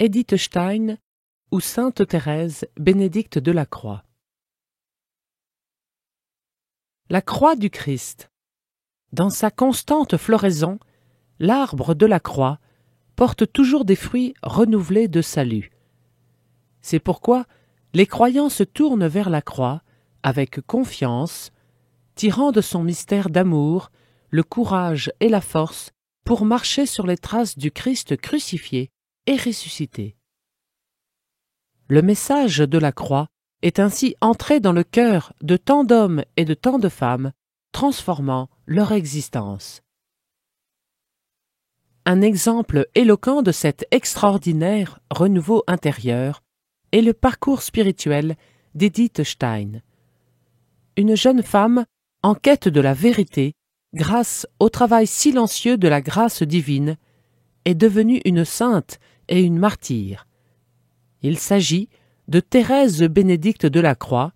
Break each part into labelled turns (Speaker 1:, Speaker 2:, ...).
Speaker 1: Edith Stein ou Sainte Thérèse Bénédicte de la Croix. La croix du Christ. Dans sa constante floraison, l'arbre de la croix porte toujours des fruits renouvelés de salut. C'est pourquoi les croyants se tournent vers la croix avec confiance, tirant de son mystère d'amour le courage et la force pour marcher sur les traces du Christ crucifié et ressuscité. Le message de la croix est ainsi entré dans le cœur de tant d'hommes et de tant de femmes, transformant leur existence. Un exemple éloquent de cet extraordinaire renouveau intérieur est le parcours spirituel d'Edith Stein. Une jeune femme en quête de la vérité, grâce au travail silencieux de la grâce divine, est devenue une sainte et une martyre. Il s'agit de Thérèse Bénédicte de la Croix,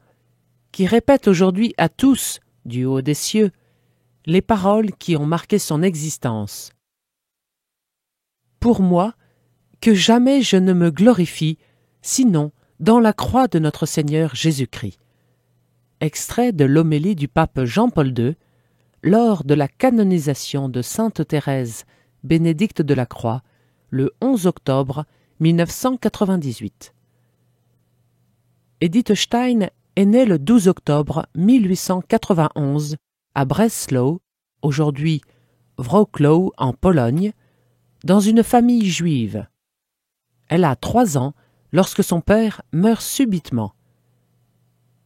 Speaker 1: qui répète aujourd'hui à tous, du haut des cieux, les paroles qui ont marqué son existence. Pour moi, que jamais je ne me glorifie, sinon dans la croix de notre Seigneur Jésus-Christ. Extrait de l'homélie du pape Jean-Paul II, lors de la canonisation de Sainte Thérèse Bénédicte de la Croix, le 11 octobre 1998. Edith Stein est née le 12 octobre 1891 à Breslau, aujourd'hui Wrocław en Pologne, dans une famille juive. Elle a 3 ans lorsque son père meurt subitement.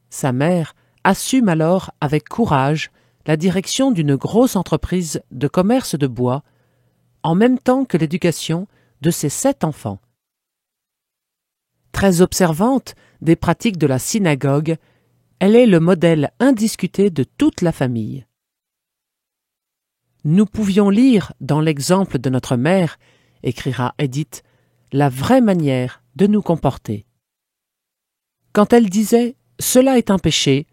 Speaker 1: Sa mère assume alors avec courage la direction d'une grosse entreprise de commerce de bois, en même temps que l'éducation de ses 7 enfants. Très observante des pratiques de la synagogue, elle est le modèle indiscuté de toute la famille. Nous pouvions lire dans l'exemple de notre mère, écrira Edith, la vraie manière de nous comporter. Quand elle disait « cela est un péché »,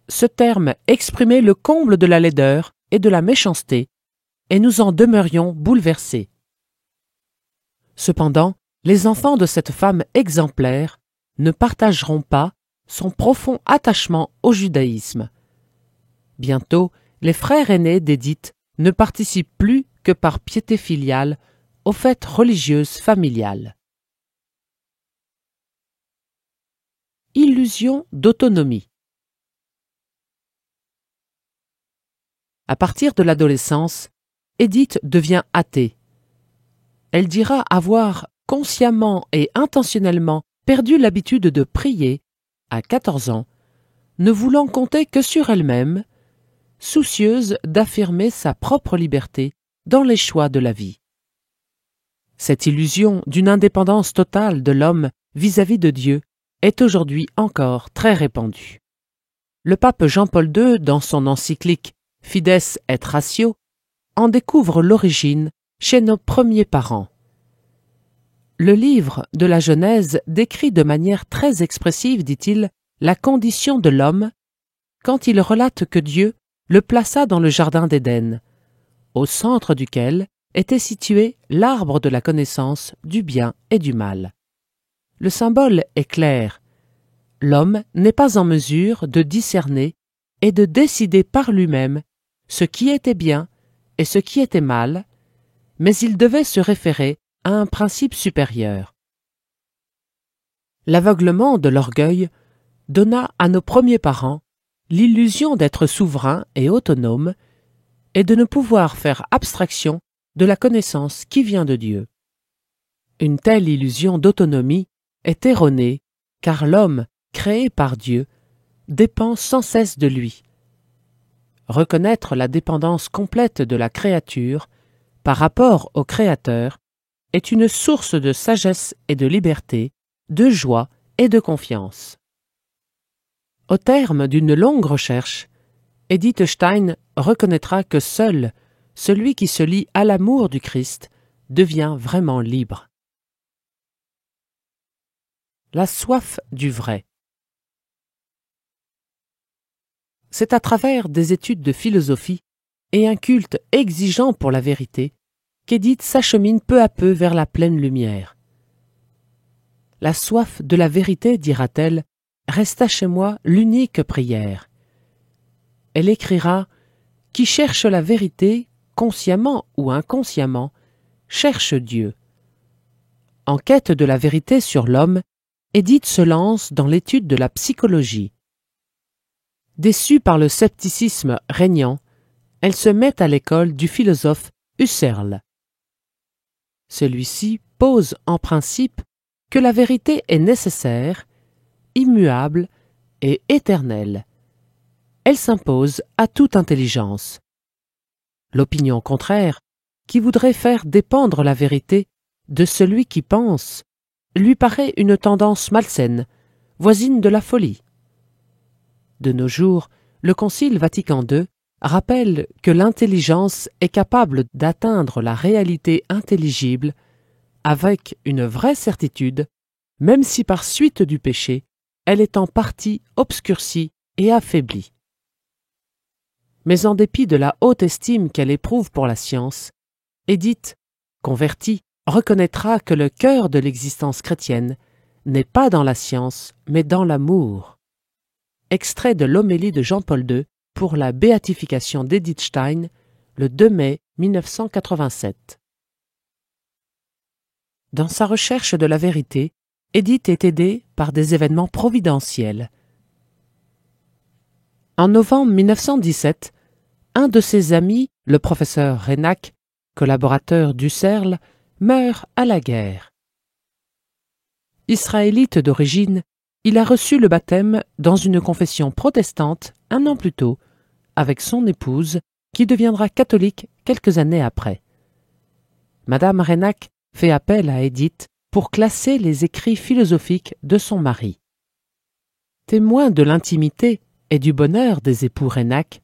Speaker 1: ce terme exprimait le comble de la laideur et de la méchanceté, et nous en demeurions bouleversés. Cependant, les enfants de cette femme exemplaire ne partageront pas son profond attachement au judaïsme. Bientôt, les frères aînés d'Edith ne participent plus que par piété filiale aux fêtes religieuses familiales. Illusion d'autonomie. À partir de l'adolescence, Edith devient athée. Elle dira avoir consciemment et intentionnellement perdu l'habitude de prier à 14 ans, ne voulant compter que sur elle-même, soucieuse d'affirmer sa propre liberté dans les choix de la vie. Cette illusion d'une indépendance totale de l'homme vis-à-vis de Dieu est aujourd'hui encore très répandue. Le pape Jean-Paul II, dans son encyclique Fides et Ratio, en découvre l'origine chez nos premiers parents. Le livre de la Genèse décrit de manière très expressive, dit-il, la condition de l'homme quand il relate que Dieu le plaça dans le jardin d'Éden, au centre duquel était situé l'arbre de la connaissance du bien et du mal. Le symbole est clair. L'homme n'est pas en mesure de discerner et de décider par lui-même ce qui était bien et ce qui était mal, mais il devait se référer à un principe supérieur. L'aveuglement de l'orgueil donna à nos premiers parents l'illusion d'être souverains et autonomes et de ne pouvoir faire abstraction de la connaissance qui vient de Dieu. Une telle illusion d'autonomie est erronée, car l'homme, créé par Dieu, dépend sans cesse de lui. Reconnaître la dépendance complète de la créature par rapport au Créateur est une source de sagesse et de liberté, de joie et de confiance. Au terme d'une longue recherche, Edith Stein reconnaîtra que seul celui qui se lie à l'amour du Christ devient vraiment libre. La soif du vrai. C'est à travers des études de philosophie et un culte exigeant pour la vérité qu'Edith s'achemine peu à peu vers la pleine lumière. la soif de la vérité, dira-t-elle, resta chez moi l'unique prière. Elle écrira « Qui cherche la vérité, consciemment ou inconsciemment, cherche Dieu ». En quête de la vérité sur l'homme, Édith se lance dans l'étude de la psychologie. Déçue par le scepticisme régnant, elle se met à l'école du philosophe Husserl. Celui-ci pose en principe que la vérité est nécessaire, immuable et éternelle. Elle s'impose à toute intelligence. L'opinion contraire, qui voudrait faire dépendre la vérité de celui qui pense, lui paraît une tendance malsaine, voisine de la folie. De nos jours, le Concile Vatican II rappelle que l'intelligence est capable d'atteindre la réalité intelligible avec une vraie certitude, même si par suite du péché, elle est en partie obscurcie et affaiblie. Mais en dépit de la haute estime qu'elle éprouve pour la science, Édith, convertie, reconnaîtra que le cœur de l'existence chrétienne n'est pas dans la science, mais dans l'amour. Extrait de l'homélie de Jean-Paul II pour la béatification d'Edith Stein, le 2 mai 1987. Dans sa recherche de la vérité, Édith est aidée par des événements providentiels. En novembre 1917, un de ses amis, le professeur Reinach, collaborateur d'Husserl, meurt à la guerre. Israélite d'origine, il a reçu le baptême dans une confession protestante un an plus tôt, avec son épouse, qui deviendra catholique quelques années après. Madame Reinach fait appel à Édith pour classer les écrits philosophiques de son mari. Témoin de l'intimité et du bonheur des époux Reinach,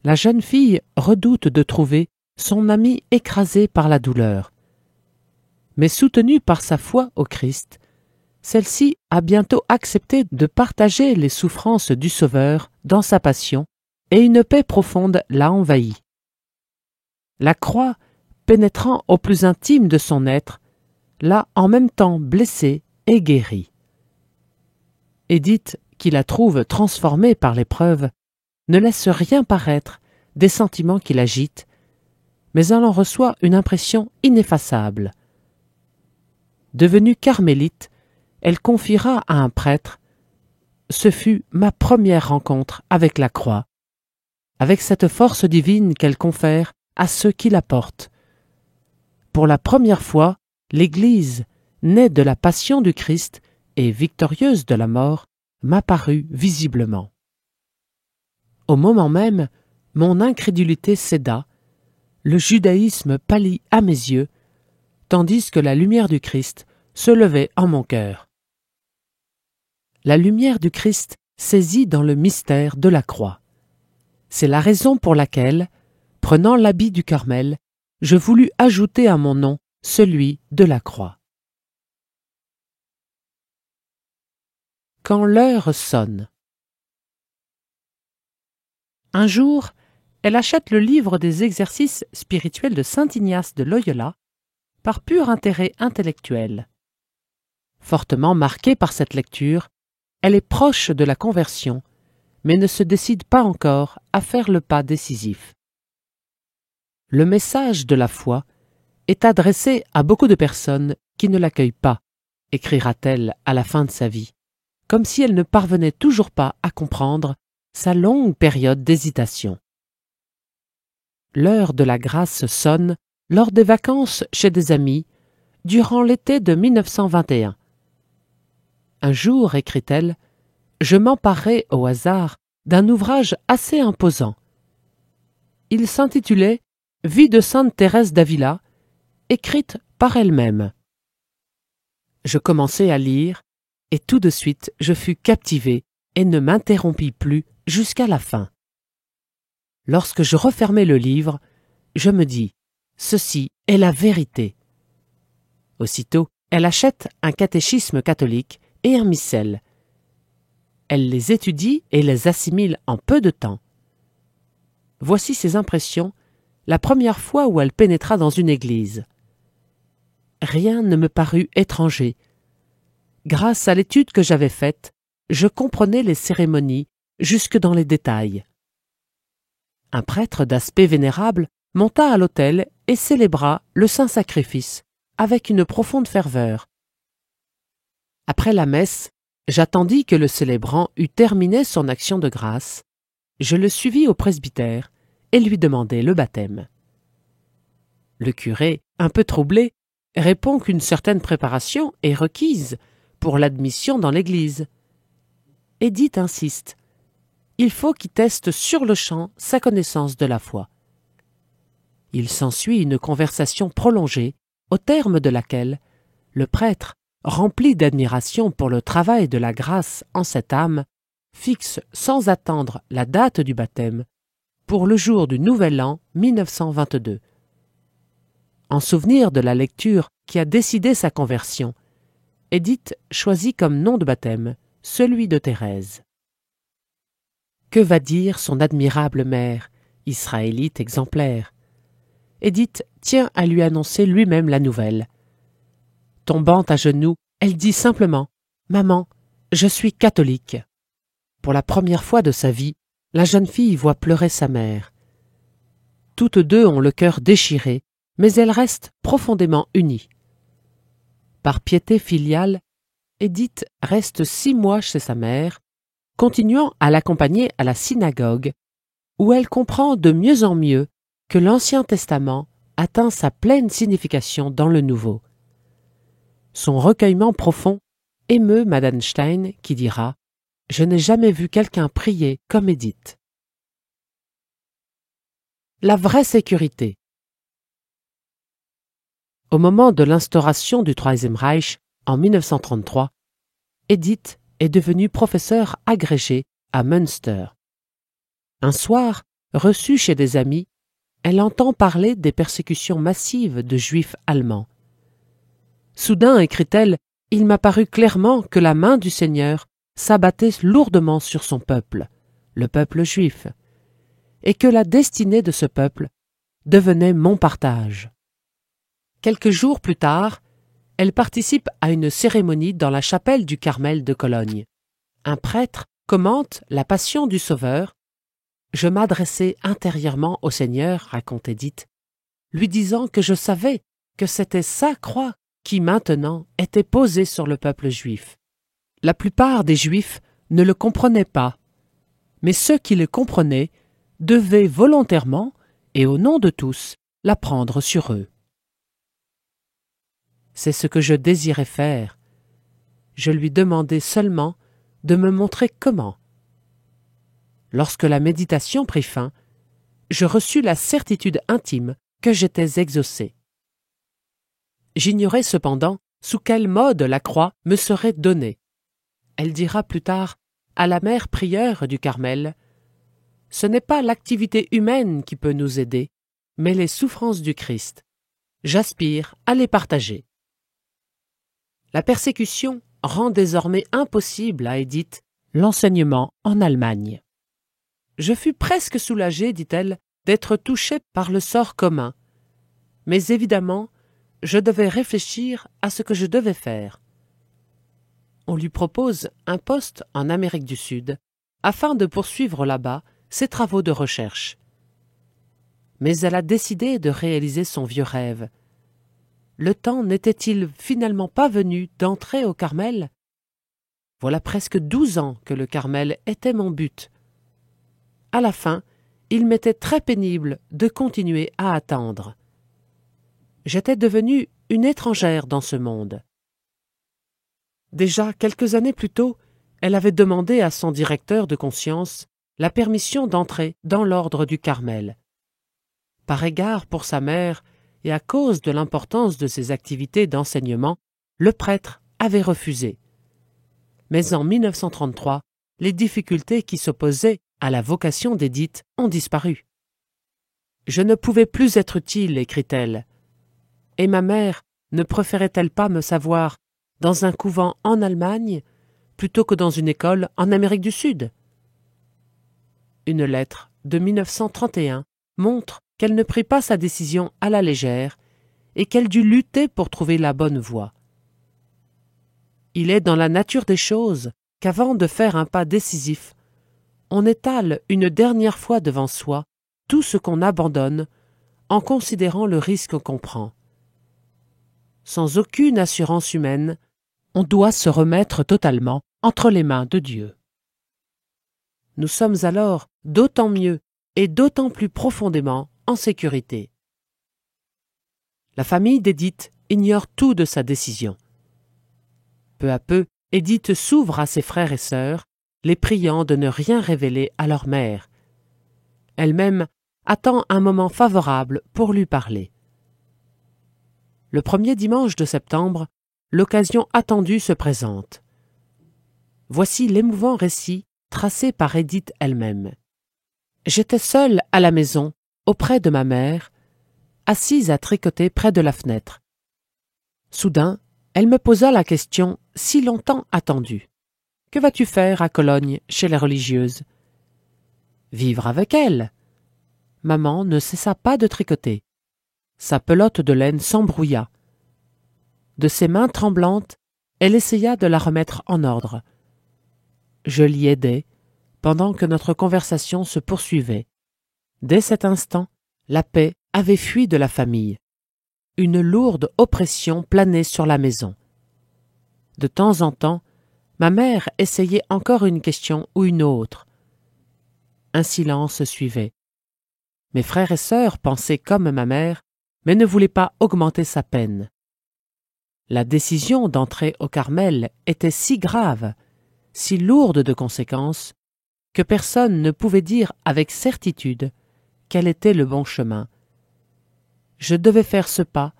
Speaker 1: la jeune fille redoute de trouver son ami écrasé par la douleur. Mais soutenue par sa foi au Christ, celle-ci a bientôt accepté de partager les souffrances du Sauveur dans sa passion, et une paix profonde l'a envahie. La croix, pénétrant au plus intime de son être, l'a en même temps blessée et guérie. Édith, qui la trouve transformée par l'épreuve, ne laisse rien paraître des sentiments qui l'agitent, mais elle en reçoit une impression ineffaçable. Devenue carmélite, elle confiera à un prêtre « Ce fut ma première rencontre avec la croix, avec cette force divine qu'elle confère à ceux qui la portent. Pour la première fois, l'Église, née de la passion du Christ et victorieuse de la mort, m'apparut visiblement. Au moment même, mon incrédulité céda, le judaïsme pâlit à mes yeux, tandis que la lumière du Christ se levait en mon cœur. La lumière du Christ saisit dans le mystère de la croix. C'est la raison pour laquelle, prenant l'habit du Carmel, je voulus ajouter à mon nom celui de la croix. Quand l'heure sonne. Un jour, elle achète le livre des exercices spirituels de saint Ignace de Loyola par pur intérêt intellectuel. Fortement marquée par cette lecture, elle est proche de la conversion, mais ne se décide pas encore à faire le pas décisif. Le message de la foi est adressé à beaucoup de personnes qui ne l'accueillent pas, écrira-t-elle à la fin de sa vie, comme si elle ne parvenait toujours pas à comprendre sa longue période d'hésitation. L'heure de la grâce sonne lors des vacances chez des amis, durant l'été de 1921. Un jour, écrit-elle, je m'emparai au hasard d'un ouvrage assez imposant. Il s'intitulait « Vie de sainte Thérèse d'Avila », écrite par elle-même. Je commençai à lire, et tout de suite je fus captivé et ne m'interrompis plus jusqu'à la fin. Lorsque je refermai le livre, je me dis « Ceci est la vérité ». Aussitôt, elle achète un catéchisme catholique et un missel. Elle les étudie et les assimile en peu de temps. Voici ses impressions la première fois où elle pénétra dans une église. Rien ne me parut étranger. grâce à l'étude que j'avais faite, je comprenais les cérémonies jusque dans les détails. Un prêtre d'aspect vénérable monta à l'autel et célébra le saint sacrifice avec une profonde ferveur. Après la messe, j'attendis que le célébrant eût terminé son action de grâce. Je le suivis au presbytère et lui demandai le baptême. Le curé, un peu troublé, répond qu'une certaine préparation est requise pour l'admission dans l'Église. Édith insiste. Il faut qu'il teste sur-le-champ sa connaissance de la foi. Il s'ensuit une conversation prolongée, au terme de laquelle le prêtre, rempli d'admiration pour le travail de la grâce en cette âme, fixe sans attendre la date du baptême pour le jour du Nouvel An 1922. En souvenir de la lecture qui a décidé sa conversion, Édith choisit comme nom de baptême celui de Thérèse. Que va dire son admirable mère, israélite exemplaire? Édith tient à lui annoncer lui-même la nouvelle. Tombant à genoux, elle dit simplement « Maman, je suis catholique ». Pour la première fois de sa vie, la jeune fille voit pleurer sa mère. Toutes deux ont le cœur déchiré, mais elles restent profondément unies. Par piété filiale, Édith reste 6 mois chez sa mère, continuant à l'accompagner à la synagogue, où elle comprend de mieux en mieux que l'Ancien Testament atteint sa pleine signification dans le Nouveau. Son recueillement profond émeut Madame Stein qui dira « Je n'ai jamais vu quelqu'un prier comme Édith ». La vraie sécurité. Au moment de l'instauration du Troisième Reich, en 1933, Édith est devenue professeure agrégée à Münster. Un soir, reçue chez des amis, elle entend parler des persécutions massives de Juifs allemands. Soudain, écrit-elle, il m'a paru clairement que la main du Seigneur s'abattait lourdement sur son peuple, le peuple juif, et que la destinée de ce peuple devenait mon partage. Quelques jours plus tard, elle participe à une cérémonie dans la chapelle du Carmel de Cologne. Un prêtre commente la passion du Sauveur. Je m'adressais intérieurement au Seigneur, raconte Édith, lui disant que je savais que c'était sa croix qui maintenant était posée sur le peuple juif. La plupart des Juifs ne le comprenaient pas, mais ceux qui le comprenaient devaient volontairement, et au nom de tous, la prendre sur eux. C'est ce que je désirais faire. Je lui demandais seulement de me montrer comment. Lorsque la méditation prit fin, je reçus la certitude intime que j'étais exaucé. J'ignorais cependant sous quel mode la croix me serait donnée. Elle dira plus tard à la mère prieure du Carmel « Ce n'est pas l'activité humaine qui peut nous aider, mais les souffrances du Christ. J'aspire à les partager. » La persécution rend désormais impossible à Édith l'enseignement en Allemagne. Je fus presque soulagée, dit-elle, d'être touchée par le sort commun. Mais évidemment, je devais réfléchir à ce que je devais faire. On lui propose un poste en Amérique du Sud afin de poursuivre là-bas ses travaux de recherche. Mais elle a décidé de réaliser son vieux rêve. Le temps n'était-il finalement pas venu d'entrer au Carmel? Voilà presque 12 ans que le Carmel était mon but. À la fin, il m'était très pénible de continuer à attendre. J'étais devenue une étrangère dans ce monde. Déjà quelques années plus tôt, elle avait demandé à son directeur de conscience la permission d'entrer dans l'ordre du Carmel. Par égard pour sa mère et à cause de l'importance de ses activités d'enseignement, le prêtre avait refusé. Mais en 1933, les difficultés qui s'opposaient à la vocation d'Édith ont disparu. « Je ne pouvais plus être utile, écrit-elle. Et ma mère ne préférait-elle pas me savoir dans un couvent en Allemagne plutôt que dans une école en Amérique du Sud ?» Une lettre de 1931 montre qu'elle ne prit pas sa décision à la légère et qu'elle dut lutter pour trouver la bonne voie. Il est dans la nature des choses qu'avant de faire un pas décisif, on étale une dernière fois devant soi tout ce qu'on abandonne en considérant le risque qu'on prend. Sans aucune assurance humaine, on doit se remettre totalement entre les mains de Dieu. Nous sommes alors d'autant mieux et d'autant plus profondément en sécurité. La famille d'Édith ignore tout de sa décision. Peu à peu, Édith s'ouvre à ses frères et sœurs, les priant de ne rien révéler à leur mère. Elle-même attend un moment favorable pour lui parler. Le premier dimanche de septembre, l'occasion attendue se présente. Voici l'émouvant récit tracé par Édith elle-même. J'étais seule à la maison, auprès de ma mère, assise à tricoter près de la fenêtre. Soudain, elle me posa la question si longtemps attendue. « Que vas-tu faire à Cologne, chez les religieuses ?»« Vivre avec elles. » Maman ne cessa pas de tricoter. Sa pelote de laine s'embrouilla. De ses mains tremblantes, elle essaya de la remettre en ordre. Je l'y aidai, pendant que notre conversation se poursuivait. Dès cet instant, la paix avait fui de la famille. Une lourde oppression planait sur la maison. De temps en temps, ma mère essayait encore une question ou une autre. Un silence suivait. Mes frères et sœurs pensaient comme ma mère, mais ne voulaient pas augmenter sa peine. La décision d'entrer au Carmel était si grave, si lourde de conséquences, que personne ne pouvait dire avec certitude quel était le bon chemin. Je devais faire ce pas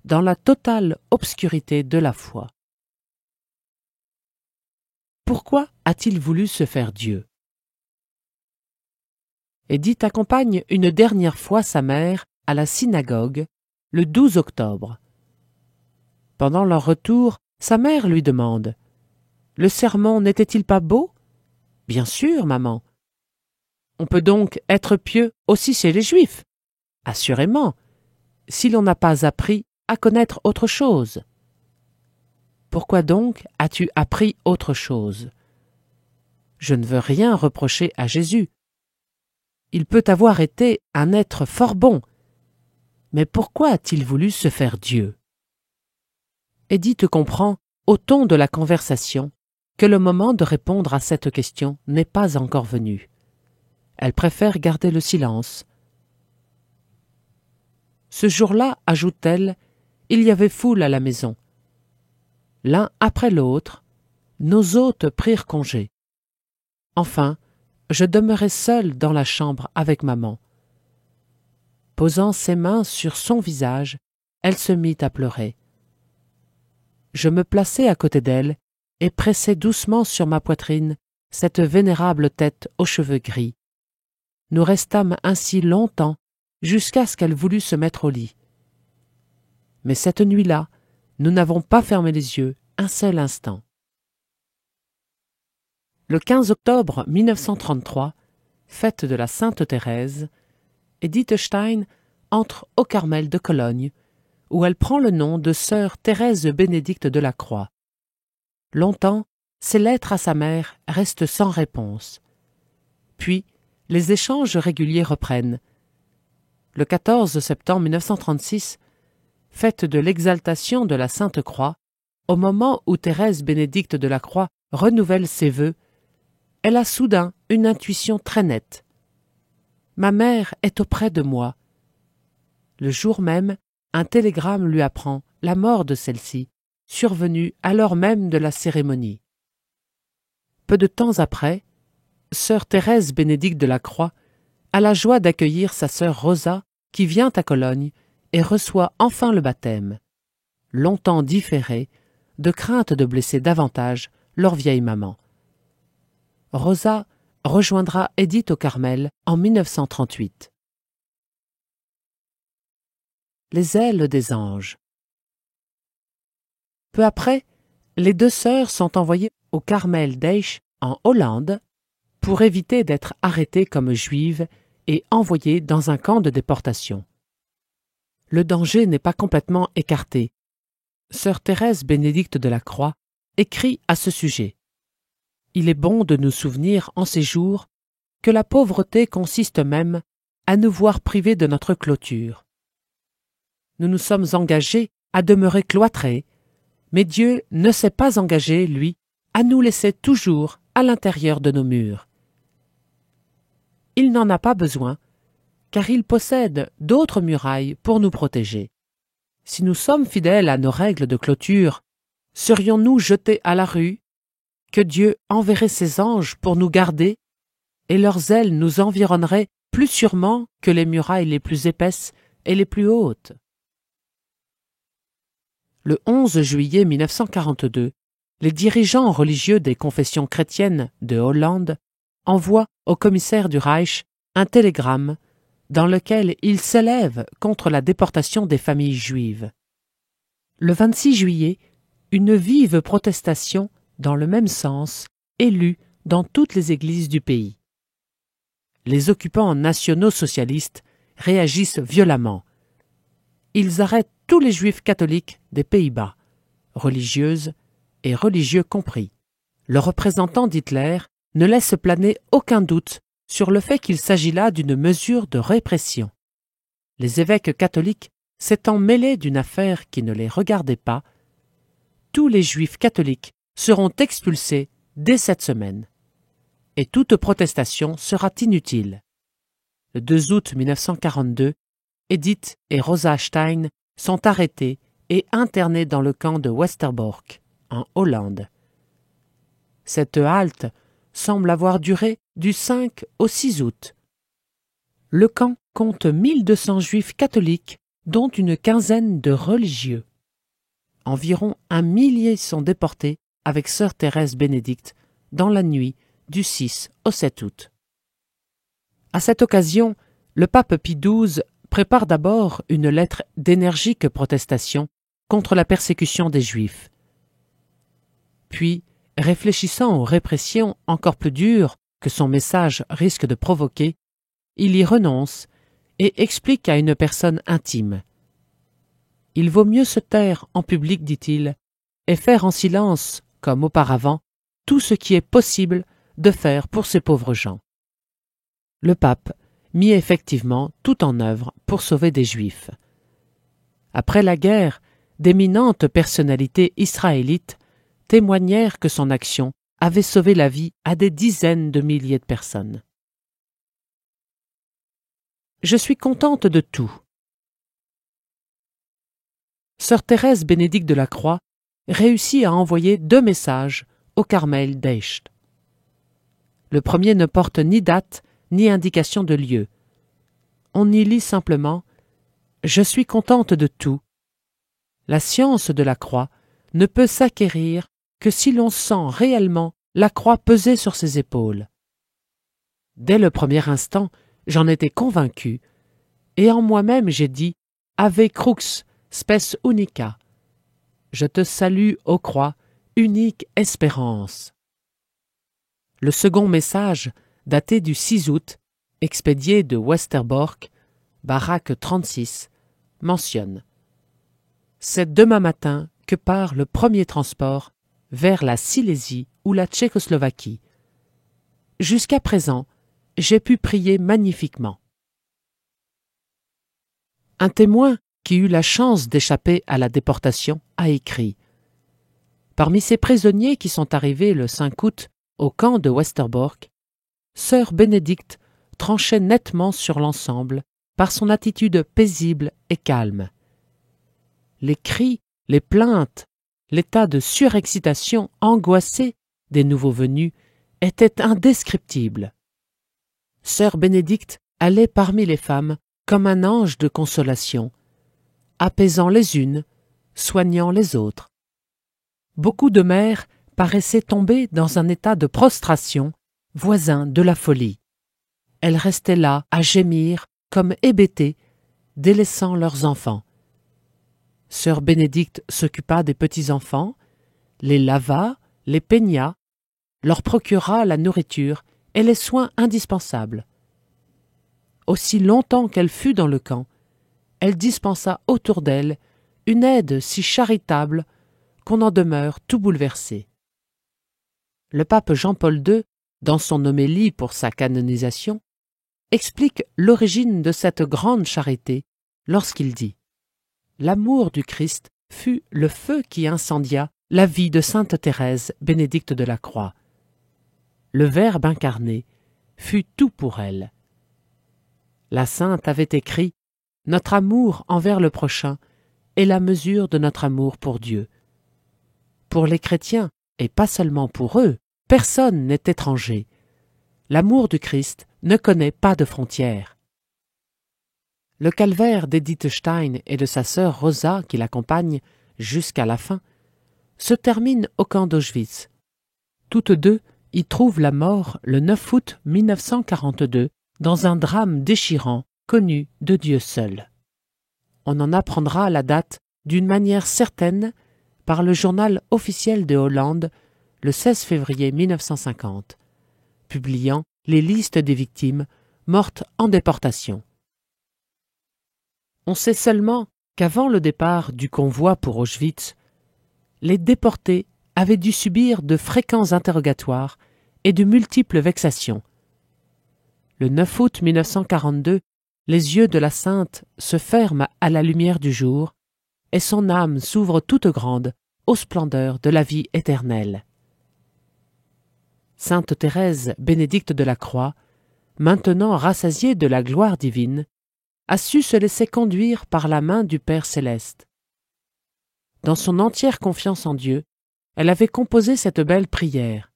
Speaker 1: dans la totale obscurité de la foi. Pourquoi a-t-il voulu se faire Dieu? Édith accompagne une dernière fois sa mère à la synagogue le 12 octobre. Pendant leur retour, sa mère lui demande « Le sermon n'était-il pas beau ?»« Bien sûr, maman. »« On peut donc être pieux aussi chez les Juifs ?»« Assurément, si l'on n'a pas appris à connaître autre chose. »« Pourquoi donc as-tu appris autre chose ?»« Je ne veux rien reprocher à Jésus. Il peut avoir été un être fort bon. Mais pourquoi a-t-il voulu se faire Dieu ?» Édith comprend, au ton de la conversation, que le moment de répondre à cette question n'est pas encore venu. Elle préfère garder le silence. Ce jour-là, ajoute-t-elle, il y avait foule à la maison. L'un après l'autre, nos hôtes prirent congé. Enfin, je demeurai seule dans la chambre avec maman. Posant ses mains sur son visage, elle se mit à pleurer. Je me plaçai à côté d'elle et pressai doucement sur ma poitrine cette vénérable tête aux cheveux gris. Nous restâmes ainsi longtemps jusqu'à ce qu'elle voulût se mettre au lit. Mais cette nuit-là, nous n'avons pas fermé les yeux un seul instant. Le 15 octobre 1933, fête de la Sainte Thérèse, Édith Stein entre au Carmel de Cologne, où elle prend le nom de sœur Thérèse Bénédicte de la Croix. Longtemps, ses lettres à sa mère restent sans réponse. Puis, les échanges réguliers reprennent. Le 14 septembre 1936, fête de l'exaltation de la Sainte Croix, au moment où Thérèse Bénédicte de la Croix renouvelle ses vœux, elle a soudain une intuition très nette. Ma mère est auprès de moi. Le jour même, un télégramme lui apprend la mort de celle-ci, survenue à l'heure même de la cérémonie. Peu de temps après, sœur Thérèse Bénédicte de la Croix a la joie d'accueillir sa sœur Rosa qui vient à Cologne et reçoit enfin le baptême, longtemps différé, de crainte de blesser davantage leur vieille maman. Rosa rejoindra Édith au Carmel en 1938. Les ailes des anges. Peu après, les deux sœurs sont envoyées au Carmel d'Esch en Hollande pour éviter d'être arrêtées comme juives et envoyées dans un camp de déportation. Le danger n'est pas complètement écarté. Sœur Thérèse Bénédicte de la Croix écrit à ce sujet. Il est bon de nous souvenir en ces jours que la pauvreté consiste même à nous voir privés de notre clôture. Nous nous sommes engagés à demeurer cloîtrés, mais Dieu ne s'est pas engagé, lui, à nous laisser toujours à l'intérieur de nos murs. Il n'en a pas besoin, car il possède d'autres murailles pour nous protéger. Si nous sommes fidèles à nos règles de clôture, serions-nous jetés à la rue, que Dieu enverrait ses anges pour nous garder, et leurs ailes nous environneraient plus sûrement que les murailles les plus épaisses et les plus hautes. Le 11 juillet 1942, les dirigeants religieux des confessions chrétiennes de Hollande envoient au commissaire du Reich un télégramme dans lequel ils s'élèvent contre la déportation des familles juives. Le 26 juillet, une vive protestation dans le même sens est lue dans toutes les églises du pays. Les occupants nationaux socialistes réagissent violemment. Ils arrêtent tous les juifs catholiques des Pays-Bas, religieuses et religieux compris. Le représentant d'Hitler ne laisse planer aucun doute sur le fait qu'il s'agit là d'une mesure de répression. Les évêques catholiques s'étant mêlés d'une affaire qui ne les regardait pas, tous les juifs catholiques seront expulsés dès cette semaine, et toute protestation sera inutile. Le 2 août 1942, Edith et Rosa Stein sont arrêtés et internés dans le camp de Westerbork, en Hollande. Cette halte semble avoir duré du 5 au 6 août. Le camp compte 1200 juifs catholiques, dont une quinzaine de religieux. Environ 1 millier sont déportés avec sœur Thérèse Bénédicte dans la nuit du 6 au 7 août. À cette occasion, le pape Pie XII prépare d'abord une lettre d'énergique protestation contre la persécution des Juifs. Puis, réfléchissant aux répressions encore plus dures que son message risque de provoquer, il y renonce et explique à une personne intime. Il vaut mieux se taire en public, dit-il, et faire en silence, comme auparavant, tout ce qui est possible de faire pour ces pauvres gens. Le pape mit effectivement tout en œuvre pour sauver des Juifs. Après la guerre, d'éminentes personnalités israélites témoignèrent que son action avait sauvé la vie à des dizaines de milliers de personnes. Je suis contente de tout. Sœur Thérèse Bénédicte de la Croix réussit à envoyer 2 messages au Carmel d'Eicht. Le premier ne porte ni date ni indication de lieu. On y lit simplement « Je suis contente de tout. La science de la croix ne peut s'acquérir que si l'on sent réellement la croix peser sur ses épaules. » Dès le premier instant, j'en étais convaincu, et en moi-même j'ai dit « Ave crux, spes unica. Je te salue, ô croix, unique espérance. » Le second message, daté du 6 août, expédié de Westerbork, baraque 36, mentionne « C'est demain matin que part le premier transport vers la Silésie ou la Tchécoslovaquie. Jusqu'à présent, j'ai pu prier magnifiquement. » Un témoin qui eut la chance d'échapper à la déportation a écrit « Parmi ces prisonniers qui sont arrivés le 5 août au camp de Westerbork, sœur Bénédicte tranchait nettement sur l'ensemble par son attitude paisible et calme. Les cris, les plaintes, l'état de surexcitation angoissée des nouveaux venus étaient indescriptibles. Sœur Bénédicte allait parmi les femmes comme un ange de consolation, apaisant les unes, soignant les autres. Beaucoup de mères paraissaient tomber dans un état de prostration voisin de la folie. Elles restaient là à gémir comme hébétées, délaissant leurs enfants. Sœur Bénédicte s'occupa des petits-enfants, les lava, les peigna, leur procura la nourriture et les soins indispensables. Aussi longtemps qu'elle fut dans le camp, elle dispensa autour d'elle une aide si charitable qu'on en demeure tout bouleversé. Le pape Jean-Paul II, dans son homélie pour sa canonisation, explique l'origine de cette grande charité lorsqu'il dit « L'amour du Christ fut le feu qui incendia la vie de sainte Thérèse, bénédicte de la Croix. Le Verbe incarné fut tout pour elle. La sainte avait écrit « Notre amour envers le prochain est la mesure de notre amour pour Dieu. » Pour les chrétiens, et pas seulement pour eux, personne n'est étranger. L'amour du Christ ne connaît pas de frontières. Le calvaire d'Edith Stein et de sa sœur Rosa, qui l'accompagne jusqu'à la fin, se termine au camp d'Auschwitz. Toutes deux y trouvent la mort le 9 août 1942 dans un drame déchirant connu de Dieu seul. On en apprendra la date d'une manière certaine par le journal officiel de Hollande le 16 février 1950, publiant les listes des victimes mortes en déportation. On sait seulement qu'avant le départ du convoi pour Auschwitz, les déportés avaient dû subir de fréquents interrogatoires et de multiples vexations. Le 9 août 1942, les yeux de la sainte se ferment à la lumière du jour et son âme s'ouvre toute grande aux splendeurs de la vie éternelle. Sainte Thérèse, bénédicte de la Croix, maintenant rassasiée de la gloire divine, a su se laisser conduire par la main du Père céleste. Dans son entière confiance en Dieu, elle avait composé cette belle prière.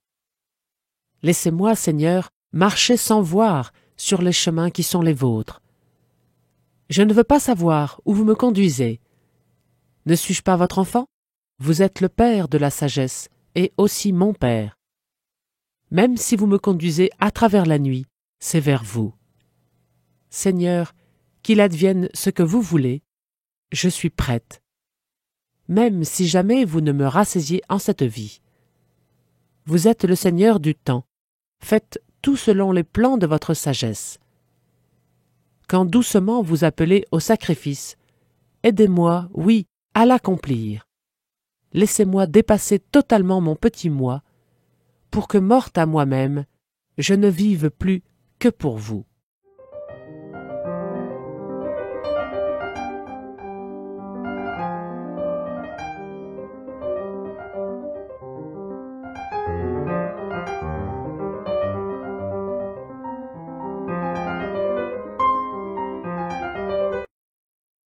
Speaker 1: « Laissez-moi, Seigneur, marcher sans voir sur les chemins qui sont les vôtres. Je ne veux pas savoir où vous me conduisez. Ne suis-je pas votre enfant? Vous êtes le Père de la sagesse et aussi mon Père. Même si vous me conduisez à travers la nuit, c'est vers vous. Seigneur, qu'il advienne ce que vous voulez, je suis prête. Même si jamais vous ne me rassasiez en cette vie. Vous êtes le Seigneur du temps, faites tout selon les plans de votre sagesse. Quand doucement vous appelez au sacrifice, aidez-moi, oui, à l'accomplir. Laissez-moi dépasser totalement mon petit moi, pour que, morte à moi-même, je ne vive plus que pour vous. »